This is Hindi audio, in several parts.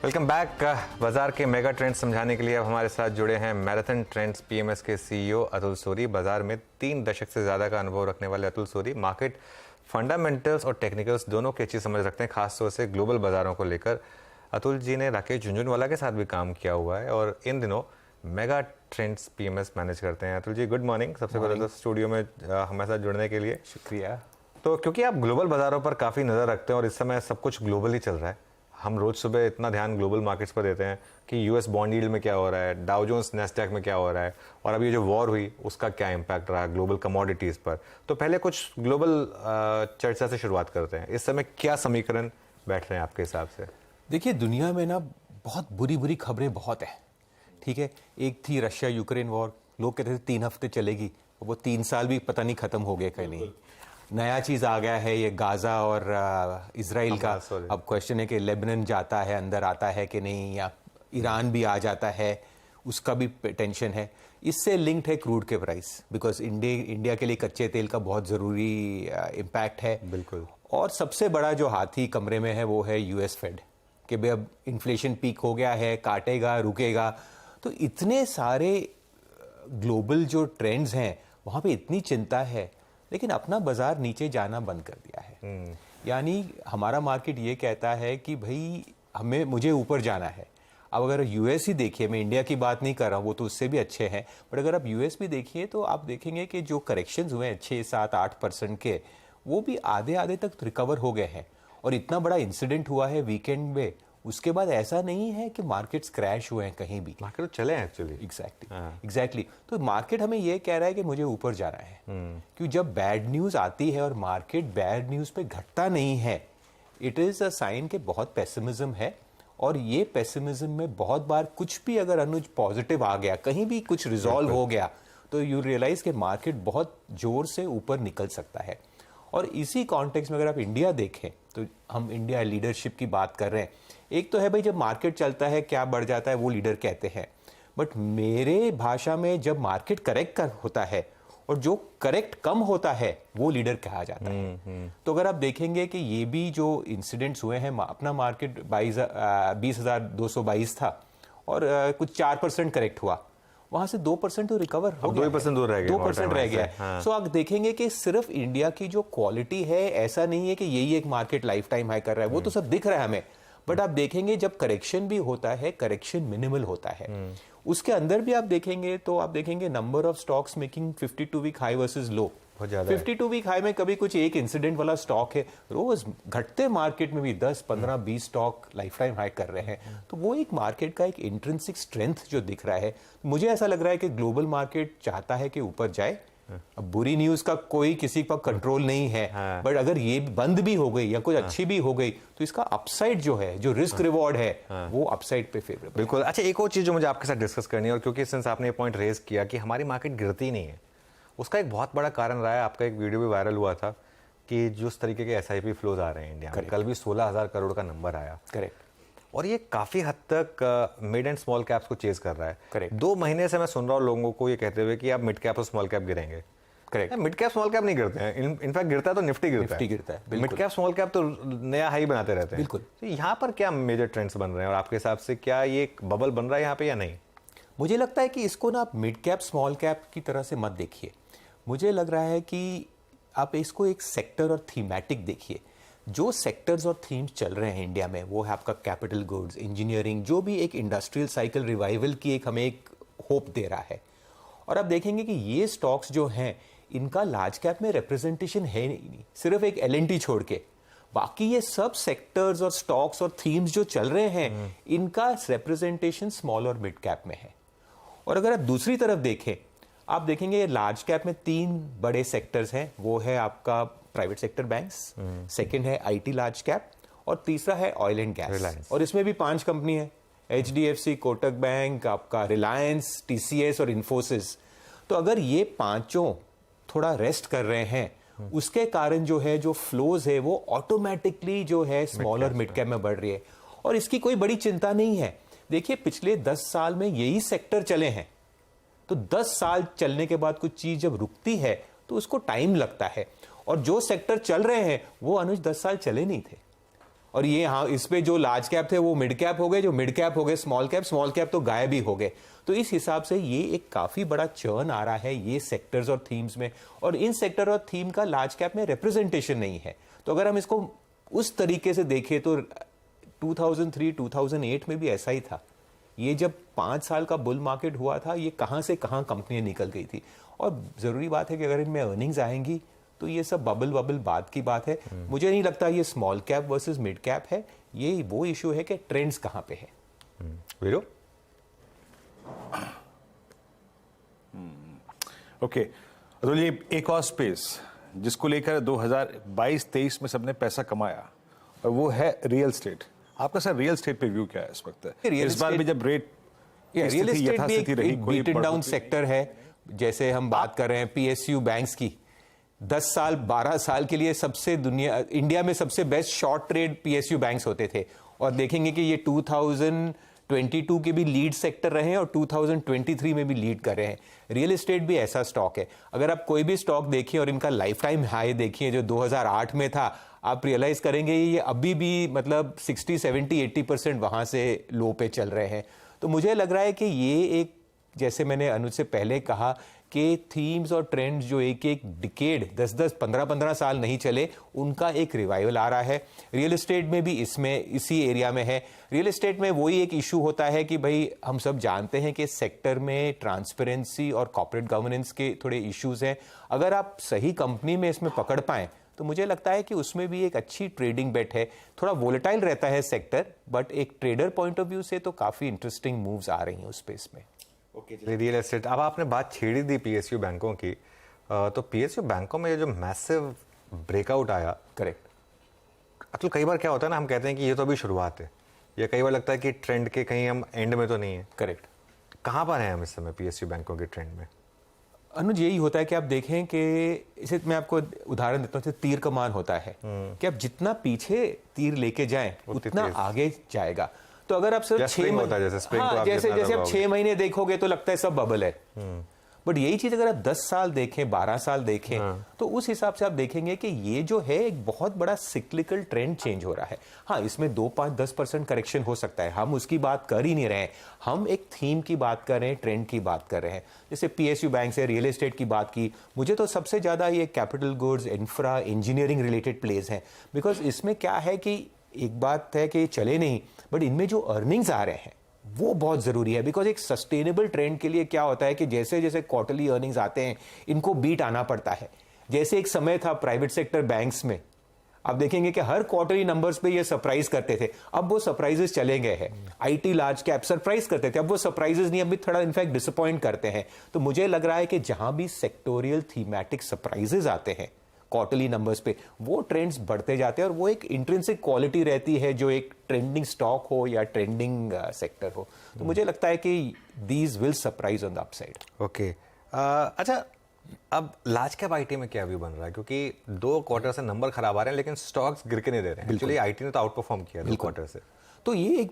Welcome back. बाजार के मेगा ट्रेंड्स समझाने के लिए अब हमारे साथ जुड़े हैं मैराथन ट्रेंड्स पीएमएस के सीईओ अतुल सूरी। बाजार में 3 दशक से ज़्यादा का अनुभव रखने वाले अतुल सूरी मार्केट फंडामेंटल्स और टेक्निकल्स दोनों की अच्छी समझ रखते हैं, खासतौर से ग्लोबल बाजारों को लेकर। अतुल जी ने राकेश झुंझुनवाला के साथ भी काम किया हुआ है और इन दिनों मेगा ट्रेंड्स पीएमएस मैनेज करते हैं। Atul ji, good morning. सबसे पहले तो स्टूडियो में हमारे साथ जुड़ने के लिए शुक्रिया। तो क्योंकि आप ग्लोबल बाजारों पर काफ़ी नज़र रखते हैं और इस समय सब कुछ ग्लोबल ही चल रहा है, हम रोज़ सुबह इतना ध्यान ग्लोबल मार्केट्स पर देते हैं कि यूएस बॉन्ड यील्ड में क्या हो रहा है, डाउ जोन्स नैस्डैक में क्या हो रहा है, और अभी जो वॉर हुई उसका क्या इम्पैक्ट रहा है ग्लोबल कमोडिटीज़ पर। तो पहले कुछ ग्लोबल चर्चा से शुरुआत करते हैं। इस समय क्या समीकरण बैठ रहे हैं आपके हिसाब से? देखिए, दुनिया में ना बहुत बुरी बुरी खबरें बहुत हैं, ठीक है। एक थी रशिया यूक्रेन वॉर, लोग कहते थे 3 हफ्ते चलेगी, वो 3 साल भी पता नहीं खत्म हो गए कहीं नहीं। नया चीज़ आ गया है ये गाज़ा और इजराइल का। अब क्वेश्चन है कि लेबनान जाता है, अंदर आता है कि नहीं, या ईरान भी आ जाता है, उसका भी टेंशन है। इससे लिंक्ड है क्रूड के प्राइस, बिकॉज इंडिया के लिए कच्चे तेल का बहुत ज़रूरी इम्पैक्ट है। बिल्कुल। और सबसे बड़ा जो हाथी कमरे में है वो है यूएस फेड, कि भाई अब इन्फ्लेशन पीक हो गया है, काटेगा, रुकेगा। तो इतने सारे ग्लोबल जो ट्रेंड्स हैं वहाँ पे इतनी चिंता है, लेकिन अपना बाजार नीचे जाना बंद कर दिया है। यानी हमारा मार्केट ये कहता है कि भाई मुझे ऊपर जाना है। अब अगर यूएस ही देखिए, मैं इंडिया की बात नहीं कर रहा हूँ, वो तो उससे भी अच्छे हैं, बट अगर आप यूएस भी देखिए तो आप देखेंगे कि जो करेक्शंस हुए हैं 6-7-8% के, वो भी आधे आधे तक रिकवर हो गए हैं। और इतना बड़ा इंसिडेंट हुआ है वीकेंड में, उसके बाद ऐसा नहीं है कि मार्केट्स क्रैश हुए हैं कहीं भी। मार्केट तो चले हैं एक्चुअली। एग्जैक्टली। तो मार्केट हमें ये कह रहा है कि मुझे ऊपर जाना है, क्योंकि जब बैड न्यूज आती है और मार्केट बैड न्यूज पे घटता नहीं है, इट इज अ साइन कि बहुत पेसिमिज्म है। और ये पेसिमिज्म में बहुत बार कुछ भी अगर अनुज पॉजिटिव आ गया, कहीं भी कुछ रिजॉल्व हो गया, तो यू रियलाइज कि मार्केट बहुत जोर से ऊपर निकल सकता है। और इसी कॉन्टेक्स्ट में अगर आप इंडिया देखें तो हम इंडिया लीडरशिप की बात कर रहे हैं। एक तो है भाई, जब मार्केट चलता है क्या बढ़ जाता है वो लीडर कहते हैं, बट मेरे भाषा में जब मार्केट करेक्ट होता है और जो करेक्ट कम होता है वो लीडर कहा जाता है। तो अगर आप देखेंगे कि ये भी जो इंसिडेंट्स हुए हैं, अपना मार्केट 20,222 था और कुछ 4% करेक्ट हुआ, वहां से 2% तो रिकवर हो गया, 2% दूर रह गया, 2% रह गया है। सो आप देखेंगे कि सिर्फ इंडिया की जो क्वालिटी है, ऐसा नहीं है कि यही एक मार्केट लाइफ टाइम हाई कर रहा है, वो तो सब दिख रहा है हमें, बट आप देखेंगे जब करेक्शन भी होता है, करेक्शन मिनिमल होता है। उसके अंदर भी आप देखेंगे तो आप देखेंगे number of stocks making 52 week high versus low. 52 week high में कभी कुछ एक इंसिडेंट वाला स्टॉक है, रोज घटते मार्केट में भी 10, 15, 20 स्टॉक लाइफ टाइम हाई कर रहे हैं। तो वो एक मार्केट का एक इंट्रिंसिक स्ट्रेंथ जो दिख रहा है। मुझे ऐसा लग रहा है कि ग्लोबल मार्केट चाहता है कि ऊपर जाए। अब बुरी न्यूज का कोई किसी पर कंट्रोल नहीं है, बट अगर ये बंद भी हो गई या कुछ अच्छी भी हो गई तो इसका अपसाइड जो है, जो रिस्क रिवॉर्ड है, वो अपसाइड पे फेवरेबल। बिल्कुल। अच्छा, एक और चीज जो मुझे आपके साथ डिस्कस करनी है, और क्योंकि सिंस आपने ये पॉइंट रेज किया कि हमारी मार्केट गिरती नहीं है, उसका एक बहुत बड़ा कारण रहा है, आपका एक वीडियो भी वायरल हुआ था कि जिस तरीके के SIP फ्लोज आ रहे हैं इंडिया में, कल भी 16,000 करोड़ का नंबर आया। करेक्ट। और ये काफ़ी हद तक मिड एंड स्मॉल कैप्स को चेज कर रहा है। करेक्ट। 2 महीने से मैं सुन रहा हूँ लोगों को ये कहते हुए कि आप मिड कैप और स्मॉल कैप गिरेंगे। Correct. Mid cap small cap नहीं गिरते हैं, इनफैक्ट गिरता है तो निफ्टी गिरता है। मिड कैप स्मॉल कैप तो नया हाई बनाते रहते हैं। बिल्कुल। तो यहाँ पर क्या मेजर ट्रेंड्स बन रहे हैं और आपके हिसाब से क्या ये एक बबल बन रहा है यहाँ पे या नहीं? मुझे लगता है कि इसको ना आप मिड कैप स्मॉल कैप की तरह से मत देखिए। मुझे लग रहा है कि आप इसको एक सेक्टर और थीमेटिक देखिए। जो सेक्टर्स और थीम्स चल रहे हैं इंडिया में, वो है आपका कैपिटल गुड्स, इंजीनियरिंग, जो भी एक इंडस्ट्रियल साइकिल रिवाइवल की एक हमें एक होप दे रहा है। और आप देखेंगे कि ये स्टॉक्स जो हैं, इनका लार्ज कैप में रिप्रेजेंटेशन है नहीं, सिर्फ एक L&T छोड़ के। बाकी ये सब सेक्टर्स और स्टॉक्स और थीम्स जो चल रहे हैं, इनका रिप्रेजेंटेशन स्मॉल और मिड कैप में है। और अगर आप दूसरी तरफ देखें, आप देखेंगे लार्ज कैप में 3 बड़े सेक्टर्स हैं। वो है आपका प्राइवेट सेक्टर बैंक्स, सेकंड है IT लार्ज कैप, और तीसरा है ऑयल एंड गैस। और इसमें भी 5 कंपनी है, HDFC, कोटक बैंक, आपका रिलायंस, TCS और इन्फोसिस। तो अगर ये पांचों थोड़ा रेस्ट कर रहे हैं, उसके कारण जो है, जो फ्लोज है, वो ऑटोमेटिकली जो है स्मॉल और मिड कैप में बढ़ रही है। और इसकी कोई बड़ी चिंता नहीं है। देखिए, पिछले 10 साल में यही सेक्टर चले हैं, तो 10 साल चलने के बाद कुछ चीज जब रुकती है तो उसको टाइम लगता है। और जो सेक्टर चल रहे हैं वो अनुज 10 साल चले नहीं थे। और ये हाँ, इस पे जो लार्ज कैप थे वो मिड कैप हो गए, जो मिड कैप हो गए स्मॉल कैप तो गायब ही हो गए। तो इस हिसाब से ये एक काफी बड़ा चर्न आ रहा है ये सेक्टर्स और थीम्स में, और इन सेक्टर और थीम का लार्ज कैप में रिप्रेजेंटेशन नहीं है। तो अगर हम इसको उस तरीके से देखें तो 2003-2008 में भी ऐसा ही था। ये जब 5 साल का बुल मार्केट हुआ था, ये कहां से कहां कंपनियां निकल गई थी। और जरूरी बात है कि अगर इनमें अर्निंग्स आएंगी तो ये सब बबल बात की बात है। मुझे नहीं लगता ये small cap versus mid cap है, ये वो इशू है कि ट्रेंड्स कहां पे है। वीरू? ओके, तो ये एक और स्पेस जिसको लेकर 2022-23 में सबने पैसा कमाया और वो है रियल एस्टेट। आपका सर रियल एस्टेट पे व्यू क्या है इस वक्त? इस बार भी जब रेट रियल एस्टेट भी एक बीटन डाउन सेक्टर है। जैसे हम बात कर रहे हैं पीएसयू बैंक्स की, 10 साल 12 साल के लिए इंडिया में सबसे best short trade PSU banks होते थे, और देखेंगे कि ये 2022 के भी लीड सेक्टर रहे हैं और 2023 में भी लीड कर रहे हैं। रियल एस्टेट भी ऐसा स्टॉक है, अगर आप कोई भी स्टॉक देखिए और इनका लाइफ टाइम हाई देखिए जो 2008 में था, आप रियलाइज करेंगे ये अभी भी मतलब 60-70-80% वहां से लो पे चल रहे हैं। तो मुझे लग रहा है कि ये एक, जैसे मैंने अनुज से पहले कहा कि थीम्स और ट्रेंड्स जो एक डिकेड 10-10 15-15 साल नहीं चले, उनका एक रिवाइवल आ रहा है। रियल एस्टेट में भी इसमें इसी एरिया में है। रियल एस्टेट में वही एक इशू होता है कि भाई हम सब जानते हैं कि सेक्टर में ट्रांसपेरेंसी और कॉर्पोरेट गवर्नेंस के थोड़े इश्यूज हैं। अगर आप सही कंपनी में इसमें पकड़ पाएं तो मुझे लगता है कि उसमें भी एक अच्छी ट्रेडिंग बेट है। थोड़ा वोलेटाइल रहता है सेक्टर, बट एक ट्रेडर पॉइंट ऑफ व्यू से तो काफी इंटरेस्टिंग मूव्स आ रही हैं उस स्पेस में। ओके, रियल एस्टेट, अब आपने बात छेड़ी दी पीएसयू बैंकों की, तो पीएसयू बैंकों में ये जो मैसिव ब्रेकआउट आया, करेक्ट, अतुल, कई बार क्या होता है ना, हम कहते हैं कि ये तो अभी शुरुआत है, या कई बार लगता है कि ट्रेंड के कहीं हम एंड में तो नहीं है। करेक्ट, कहाँ पर हैं हम इस समय पीएसयू बैंकों के ट्रेंड में? अनुज, यही होता है कि आप देखें कि इसे मैं आपको उदाहरण देता हूँ, तीर कमान होता है कि आप जितना पीछे तीर लेके जाएं उतना आगे जाएगा। तो अगर आप सिर्फ 6 महीने, जैसे आप 6 महीने देखोगे तो लगता है सब बबल है, बट यही चीज अगर आप 10 साल देखें, 12 साल देखें, तो उस हिसाब से आप देखेंगे कि ये जो है एक बहुत बड़ा सिक्लिकल ट्रेंड चेंज हो रहा है। हाँ, इसमें 2-5-10% करेक्शन हो सकता है, हम उसकी बात कर ही नहीं रहे हैं, हम एक थीम की बात कर रहे हैं, ट्रेंड की बात कर रहे हैं। जैसे पीएसयू बैंक से रियल एस्टेट की बात की, मुझे तो सबसे ज्यादा ये capital goods, infra, engineering related place हैं, बिकॉज इसमें क्या है कि एक बात है कि चले नहीं, बट इनमें जो अर्निंग्स आ रहे हैं वो बहुत जरूरी है। बिकॉज एक सस्टेनेबल ट्रेंड के लिए क्या होता है कि जैसे जैसे क्वार्टरली अर्निंग्स आते हैं, इनको बीट आना पड़ता है। जैसे एक समय था प्राइवेट सेक्टर बैंक्स में, आप देखेंगे कि हर क्वार्टरली नंबर्स पे ये सरप्राइज करते थे, अब वो सरप्राइजेस चले गए हैं। आईटी लार्ज कैप सरप्राइज करते थे, अब वो सरप्राइजेस नहीं, अभी थोड़ा इनफैक्ट डिसअपॉइंट करते हैं। तो मुझे लग रहा है कि जहां भी सेक्टोरियल थीमेटिक सरप्राइजेस आते हैं क्वार्टरली नंबर्स पे, वो ट्रेंड्स बढ़ते जाते हैं, और वो एक इंट्रिंसिक क्वालिटी रहती है जो एक ट्रेंडिंग स्टॉक हो या ट्रेंडिंग सेक्टर हो। तो मुझे लगता है कि these will surprise on the upside. Okay, अच्छा, अब लार्ज कैप आईटी में क्या व्यू बन रहा है? क्योंकि 2 क्वार्टर से नंबर खराब आ रहे हैं लेकिन स्टॉक्स गिर के नहीं दे रहे हैं। एक्चुअली आईटी ने तो आउट परफॉर्म किया 2 क्वार्टर से। तो ये एक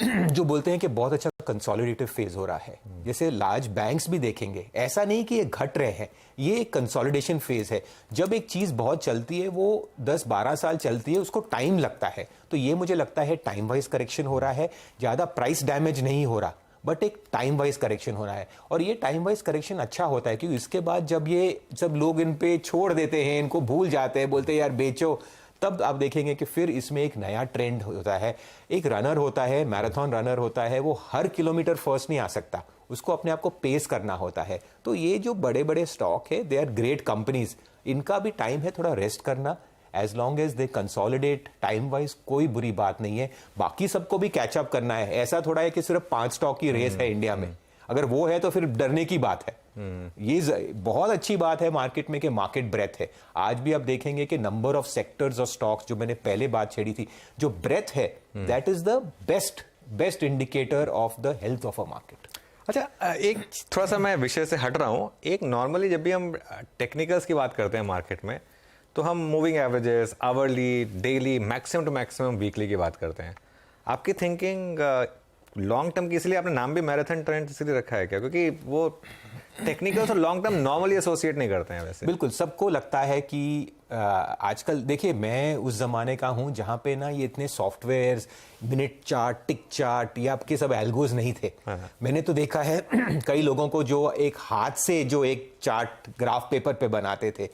जो बोलते हैं कि बहुत अच्छा कंसोलिडेटिव फेज हो रहा है। जैसे लार्ज बैंक्स भी देखेंगे, ऐसा नहीं कि ये घट रहे हैं, ये एक कंसोलिडेशन फेज है। जब एक चीज बहुत चलती है, वो 10-12 साल चलती है, उसको टाइम लगता है। तो ये मुझे लगता है टाइम वाइज करेक्शन हो रहा है, ज्यादा प्राइस डैमेज नहीं हो रहा, बट एक टाइम वाइज करेक्शन हो रहा है। और ये टाइम वाइज करेक्शन अच्छा होता है, क्योंकि इसके बाद जब लोग इन पे छोड़ देते हैं, इनको भूल जाते हैं, बोलते हैं यार बेचो, तब आप देखेंगे कि फिर इसमें एक नया ट्रेंड होता है। एक रनर होता है, मैराथन रनर होता है, वो हर किलोमीटर फर्स्ट नहीं आ सकता, उसको अपने आप को पेस करना होता है। तो ये जो बड़े बड़े स्टॉक है, दे आर ग्रेट कंपनीज, इनका भी टाइम है थोड़ा रेस्ट करना। As long as they consolidate time wise, कोई बुरी बात नहीं है। बाकी सबको भी कैचअप करना है, ऐसा थोड़ा है कि सिर्फ 5 स्टॉक की रेस है इंडिया में। अगर वो है तो फिर डरने की बात है। ये बहुत अच्छी बात है मार्केट में कि मार्केट ब्रेथ है। आज भी आप देखेंगे कि नंबर ऑफ सेक्टर्स और स्टॉक्स, जो मैंने पहले बात छेड़ी थी, जो ब्रेथ है, that is the best indicator of the health of a market. अच्छा, एक थोड़ा सा मैं विषय से हट रहा हूं। एक नॉर्मली जब भी हम टेक्निकल्स की बात करते हैं मार्केट में, तो हम moving averages, hourly, daily, maximum to maximum, weekly की बात करते हैं। आपकी थिंकिंग लॉन्ग टर्म की, इसलिए आपने नाम भी मैराथन ट्रेंड इसलिए रखा है क्या? क्योंकि वो टेक्निकल्स और लॉन्ग टर्म नॉर्मली एसोसिएट नहीं करते हैं वैसे। बिल्कुल, सबको लगता है कि आजकल देखिए, मैं उस ज़माने का हूँ जहाँ पे ना ये इतने सॉफ्टवेयर्स, मिनट चार्ट, टिक चार्ट, ये आपके सब एल्गोज नहीं थे। मैंने तो देखा है कई लोगों को जो एक हाथ से जो एक चार्ट ग्राफ पेपर पे बनाते थे।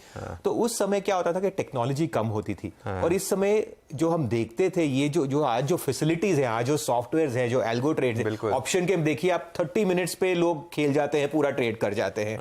तो उस समय क्या होता था कि टेक्नोलॉजी कम होती थी, और इस समय जो हम देखते थे, ये जो आज जो फैसिलिटीज हैं, आज जो सॉफ्टवेयर्स हैं, जो एल्गो ट्रेड्स हैं, ऑप्शन के देखिए आप 30 मिनट्स पे लोग खेल जाते हैं, पूरा ट्रेड कर जाते हैं।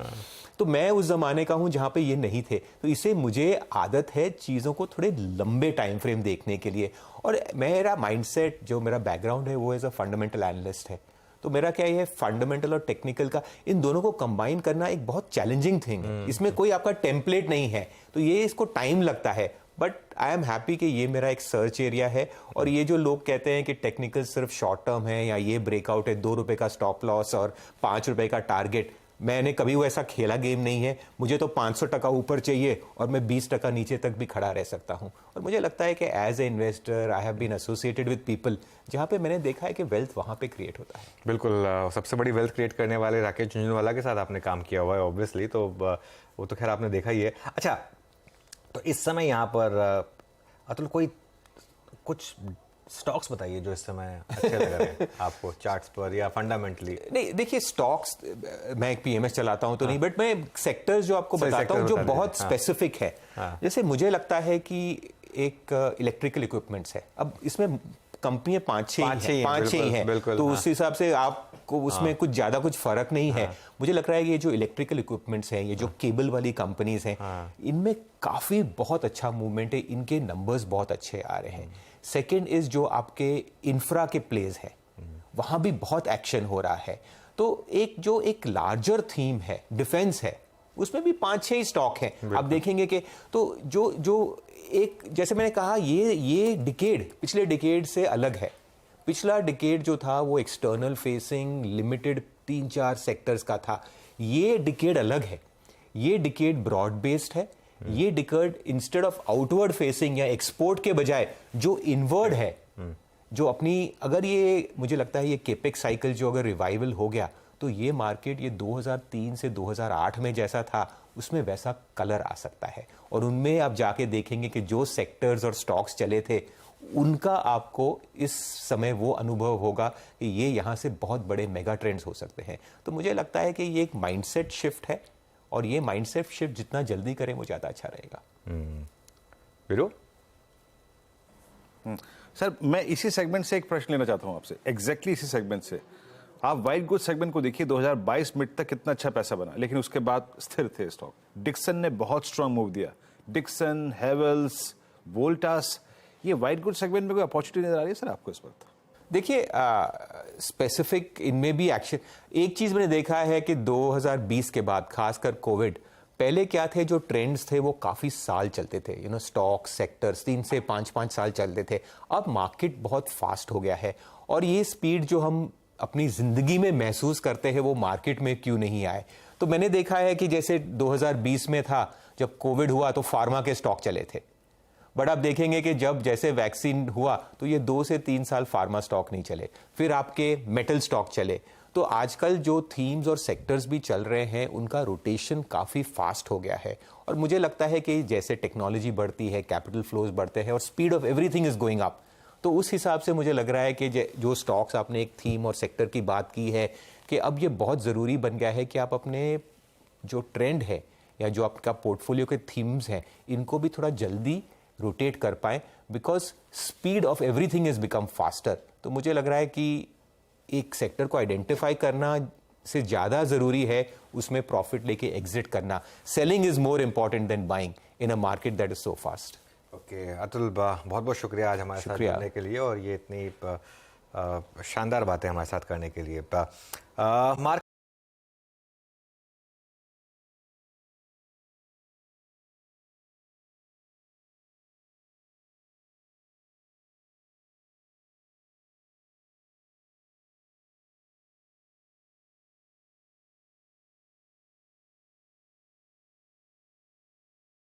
तो मैं उस जमाने का हूं जहां पे ये नहीं थे, तो इसे मुझे आदत है चीजों को थोड़े लंबे टाइम फ्रेम देखने के लिए। और मेरा माइंडसेट, जो मेरा बैकग्राउंड है, वो एज अ फंडामेंटल एनालिस्ट है। तो मेरा क्या है, फंडामेंटल और टेक्निकल का इन दोनों को कंबाइन करना एक बहुत चैलेंजिंग थिंग है। इसमें कोई आपका टेम्पलेट नहीं है, तो ये इसको टाइम लगता है। बट आई एम हैप्पी कि ये मेरा एक सर्च एरिया है। और ये जो लोग कहते हैं कि टेक्निकल सिर्फ शॉर्ट टर्म है, या ये ब्रेकआउट है, 2 रुपए का स्टॉप लॉस और 5 रुपए का टारगेट, मैंने कभी वो ऐसा खेला गेम नहीं है। मुझे तो 500% ऊपर चाहिए और मैं 20% नीचे तक भी खड़ा रह सकता हूं। और मुझे लगता है कि as a investor I have been associated with people, जहां पे मैंने देखा है कि वेल्थ वहां पे क्रिएट होता है। बिल्कुल, सबसे बड़ी वेल्थ क्रिएट करने वाले राकेश झुंझुनवाला के साथ आपने काम किया हुआ है ऑब्वियसली, तो वो तो खैर आपने देखा ही है। अच्छा, तो इस समय यहाँ पर अतुल कोई कुछ स्टॉक्स बताइए जो इस समय अच्छे लग रहे हैं आपको चार्ट्स पर या फंडामेंटली। नहीं देखिए, स्टॉक्स, मैं एक पीएमएस चलाता हूं तो नहीं, बट मैं सेक्टर्स जो आपको बताता हूं जो बहुत स्पेसिफिक है। जैसे मुझे लगता है कि एक इलेक्ट्रिकल इक्विपमेंट्स है, अब इसमें कंपनियां 5-6 ही हैं, तो उस हिसाब से आपको उसमें कुछ ज्यादा कुछ फर्क नहीं है। मुझे लग रहा है कि ये जो इलेक्ट्रिकल इक्विपमेंट्स हैं, ये जो केबल वाली कंपनीज हैं, इनमें काफी बहुत अच्छा मूवमेंट है, इनके नंबर्स बहुत अच्छे आ रहे हैं। सेकेंड इज जो आपके इंफ्रा के प्लेज है, वहां भी बहुत एक्शन हो रहा है। तो एक लार्जर थीम है, डिफेंस है, उसमें भी 5-6 स्टॉक हैं। आप देखेंगे कि तो जो एक, जैसे मैंने कहा, ये डिकेड पिछले डिकेड से अलग है। पिछला डिकेड जो था वो एक्सटर्नल फेसिंग लिमिटेड 3-4 सेक्टर्स का था। ये डिकेड अलग है, ये डिकेड ब्रॉड बेस्ड है। ये decade instead of outward facing या एक्सपोर्ट के बजाय जो इनवर्ड है, जो अपनी, अगर ये, मुझे लगता है ये केपेक्स साइकिल जो अगर रिवाइवल हो गया, तो ये मार्केट ये 2003 से 2008 में जैसा था उसमें वैसा कलर आ सकता है। और उनमें आप जाके देखेंगे कि जो सेक्टर्स और स्टॉक्स चले थे, उनका आपको इस समय वो अनुभव होगा कि ये यहाँ से बहुत बड़े मेगा ट्रेंड्स हो सकते हैं। तो मुझे लगता है कि ये एक माइंडसेट शिफ्ट है, और ये माइंडसेट शिफ्ट जितना जल्दी करें वो ज़्यादा अच्छा रहेगा। वीरू? सर, मैं इसी सेगमेंट से एक प्रश्न लेना चाहता हूं आपसे, एग्जैक्टली इसी सेगमेंट से। आप व्हाइट गुड सेगमेंट को देखिए, 2022 मिड तक कितना अच्छा पैसा बना, लेकिन उसके बाद स्थिर थे स्टॉक। डिक्सन ने बहुत स्ट्रांग मूव दिया, डिक्सन, हेवल्स, वोल्टास, ये व्हाइट गुड सेगमेंट में कोई अपॉर्चुनिटी नजर आ रही है सर आपको इस वक्त? देखिए, स्पेसिफिक इनमें भी एक्शन, एक चीज मैंने देखा है कि 2020 के बाद, खासकर कोविड, पहले क्या थे, जो ट्रेंड्स थे वो काफी साल चलते थे, स्टॉक सेक्टर्स 3 से 5 साल चलते थे। अब मार्केट बहुत फास्ट हो गया है, और ये स्पीड जो हम अपनी जिंदगी में महसूस करते हैं वो मार्केट में क्यों नहीं आए। तो मैंने देखा है कि जैसे 2020 में था, जब कोविड हुआ तो फार्मा के स्टॉक चले थे, बट आप देखेंगे कि जब जैसे वैक्सीन हुआ तो ये 2 से 3 साल फार्मा स्टॉक नहीं चले, फिर आपके मेटल स्टॉक चले। तो आजकल जो थीम्स और सेक्टर्स भी चल रहे हैं, उनका रोटेशन काफ़ी फास्ट हो गया है। और मुझे लगता है कि जैसे टेक्नोलॉजी बढ़ती है, कैपिटल फ्लोज बढ़ते हैं, और speed of everything is going up, तो उस हिसाब से मुझे लग रहा है कि जो स्टॉक्स, आपने एक थीम और सेक्टर की बात की है, कि अब ये बहुत ज़रूरी बन गया है कि आप अपने जो ट्रेंड है या जो आपका पोर्टफोलियो के थीम्स हैं, इनको भी थोड़ा जल्दी रोटेट कर पाएं, because speed of everything is become faster. तो मुझे लग रहा है कि एक सेक्टर को आइडेंटिफाई करना से ज़्यादा ज़रूरी है उसमें प्रॉफिट लेके एग्जिट करना। Selling is more important then buying in a market that is so fast. Okay Atul, बहुत बहुत शुक्रिया आज हमारे साथ जुड़ने के लिए, और ये इतनी शानदार बातें हमारे साथ करने के लिए।